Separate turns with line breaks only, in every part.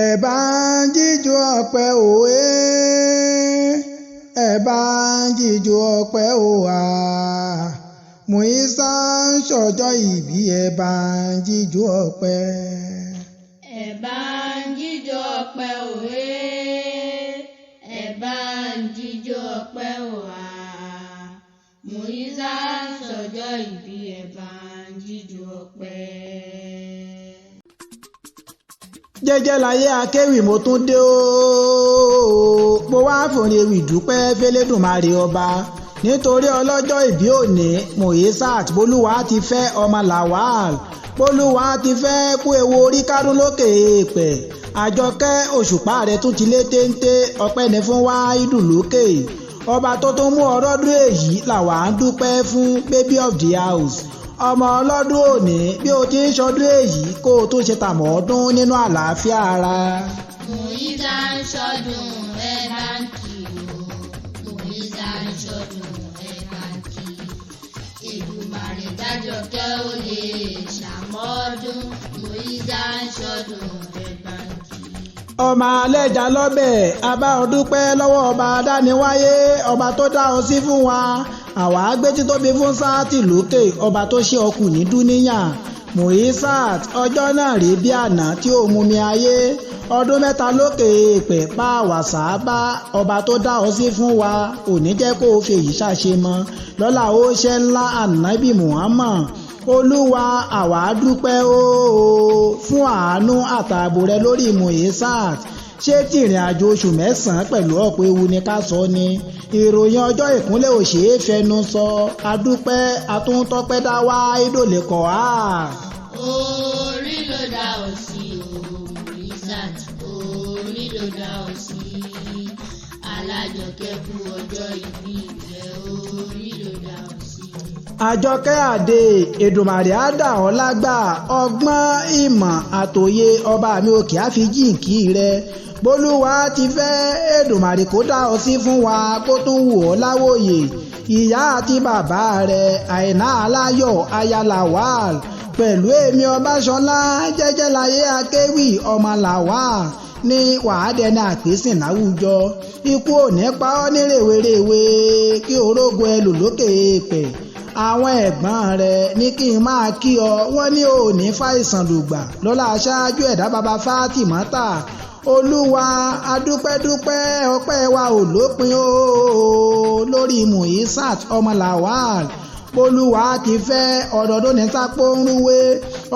ẹ bá ń jíjó ọpẹ́ òwe, ẹ bá ń jíjó ọpẹ́ òwà. MUHIZAT ń ṣọjọ́ ìbí, ẹ bá ń jíjó ọpẹ́.
Ẹ bá ń jíjó ọpẹ́ òwe, ẹ bá ń jíjó ọpẹ́ òwà. MUHIZAT ń ṣọjọ́ ìbí, ẹ bá ń jíjó ọpẹ́.
Jẹ́jẹ́ láyé akéwì mo tún dé o, mo wá fòrè ewì dúpẹ́ f'Ẹlẹ́dùmarè ọba nítorí ọlọ́jọ́ ìbí òní. MUHIZAT bólúwa ti fẹ́ ọmọ Lawal, bólúwa ti fẹ́ kú ewu orí kádún lókè èèpẹ̀. Àjọkẹ́ òṣùpá rẹ̀ tún ti lé téńté, ọpẹ́ ní fún wáídù lókè. Ọba tó tún mú ọlọ́dún èyí làwa ń dúpẹ́ fún, baby of the house. Ọmọ ọlọ́dún òní, bí o ti ń ṣọdún èyí kó o tún ṣe tàmọ̀ ọdún nínú àlàáfíà ara.
MUHIZAT ń ṣọdún ẹ bá ń kí o, MUHIZAT ń ṣọdún ẹ bá ń kí. Èdùmàrè dájọkẹ́ ó lè ṣàmọ́dún, MUHIZAT ń ṣọdún ẹ bá ń kí.
Ọmọ alẹ́jà lọ́bẹ̀, a bá ọ dúpẹ́ lọ́wọ́ ọba adániwáyé, ọba tó dá ọ sí fún wa. Àwa gbé títóbi fún sáàtì lókè, ọba tó ṣe ọkùn ní dúníyà. MUHIZAT ọjọ́ náà rí bí àná tí ó mú mi ayé, ọdún mẹ́ta lókè èèpẹ̀ pa wàsá bá. Ọba tó dá ọ sí fún wa ò ní jẹ́ kó o fi èyí ṣàṣe mọ́, lọ́lá ó ṣe ńlá ànábì Muhammad. Olúwa àwa dúpẹ́ o fún àánú àtààbò rẹ lórí MUHIZAT. Ṣé tí ìrìn àjò oṣù mẹ́sàn-án pẹ̀lú ọ̀pọ̀ ewu ni ká sọ ni? Ìròyìn ọjọ́ ìkúnlẹ̀ ò ṣeé fẹnu sọ. Adúpẹ́ atúntọ́pẹ́ dá wá ìdòlè kọ̀ á.
Orí ló dá ọ sí o MUHIZAT, orí ló dá ọ sí. Alájọkẹ́ kú ọjọ́ ìbí rẹ, orí ló dá ọ sí.
Àjọkẹ́ àdè, Èdùmàrè á dà ọ́ lágbà, ọgbọ́n ìmọ̀ àtòye ọba mi òkè á fi jíǹkí rẹ. Bólúwa ti fẹ́ Èdùmàrè kó dá ọ sí fún wa, kó tún wù ọ́ láwòye. Ìyá àti bàbá rẹ̀ Àìná Aláyọ̀ aya Lawal pẹ̀lú èmi Ọbáṣọlá jẹ́jẹ́ láyé akéwì ọmọ Lawal ní wàhádẹ́ni àpèsìn láwùjọ. Ikú ò ní pa ọ́ ní rèwerèwe, kí orógo ẹ lò lókè èèpẹ̀. Àwọn ẹ̀gbọ́n rẹ̀ ní kí n máa kí ọ, wọ́n ní ò ní fàìsàn lùgbà lọ́lá aṣáájú ẹ̀dá baba Fátímátà. Olúwa adúpẹ́dúpẹ́ ọpẹ́ wa ò lópin o lórí MUHIZAT ọmọ Lawal. Olúwa ti fẹ́ ọdọọdún ní sápó ń rúwé,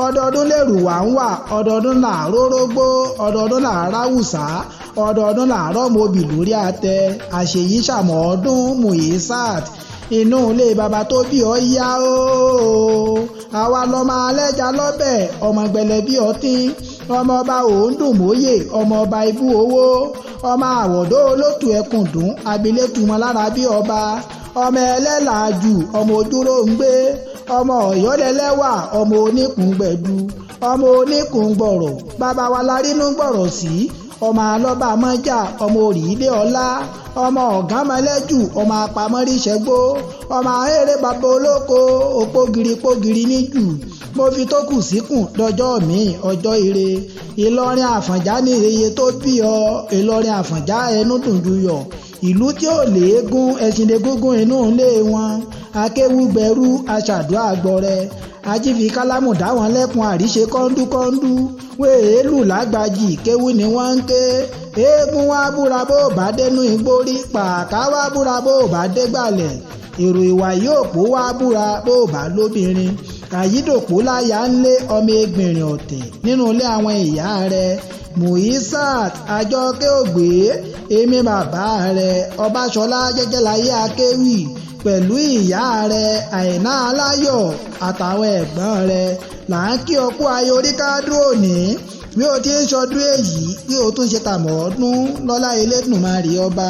ọdọọdún lèrú wà ń wà, ọdọọdún làárọ̀ rógbó, ọdọọdún làárọ̀ àwùsá, ọdọọdún làárọ̀ mobì lórí àtẹ. Àṣeyí ṣàmọ̀ ọdún MUHIZAT, inú ilé baba tó bí ọ yá o. Àwa lọmọ alẹ́jà lọ́bẹ̀, ọmọ gbẹlẹ̀ bí ọtí, ọmọ ọba òǹdùn mòye, ọmọ ọba ibú owó, ọmọ àwọ̀dọ́ olótù ẹkùn dùn, abilétumọ̀ lára bí ọba, ọmọ ẹlẹ́làájù, ọmọ ojúrò ń gbé, ọmọ ọ̀yọ́lẹ́lẹ́wà, ọmọ oníkùngbẹ̀dù, ọmọ oníkùngbọ̀rọ̀, bàbá wa larínú gbọ̀rọ̀ sí, ọmọ alọ́ba mọ́jà, ọmọ òrìlé ọlá, ọmọ ọ̀gánmọ́lẹ́jù, ọmọ apamọ́ríṣẹ́gbó, ọmọ ahéré bàbá olóko, òpógiri níjù. Mo fi tó kù síkùn lọ́jọ́ mi ọjọ́ ire. Ìlọrin Àfọ̀njá ní iye tó bí ọ, Ìlọrin Àfọ̀njá ẹnu dùn jù yọ. Ìlú tí ò léegun ẹṣin lè gúngún inú ilé wọn. Akéwúgbẹ̀rú aṣàdúrà gbọrẹ, ajífi kálámù dá wọn lẹ́kun àríṣe kọ́ńdúkọ́ńdú. Wéèlù lágbàjì kéwú ni wọ́n ń ké. Eégún wá búra bó bá dénú igbórí, pàká wá búra bó bá dégbàlẹ̀. Èrò ìwà yóò pó wá búra bó bá lóbìnrin. Àyídòpó láyà ń lé ọmọ ẹgbìnrin ọ̀tẹ̀ nínú ilé àwọn ìyá rẹ̀. MUHIZAT Àjọkẹ́ ògbé, èmi bàbá rẹ̀ Ọbáṣọlá jẹ́jẹ́ láyé akéwì pẹ̀lú ìyá rẹ̀ Àìná Aláyọ̀ àtàwọn ẹ̀gbọ́n rẹ̀ là ń kí ọkú ayé orí kádùn òní. Bí o ti ń ṣọdún èyí, bí o tún ṣe tàmọ̀ ọdún lọ́lá Elédùmarè ọba.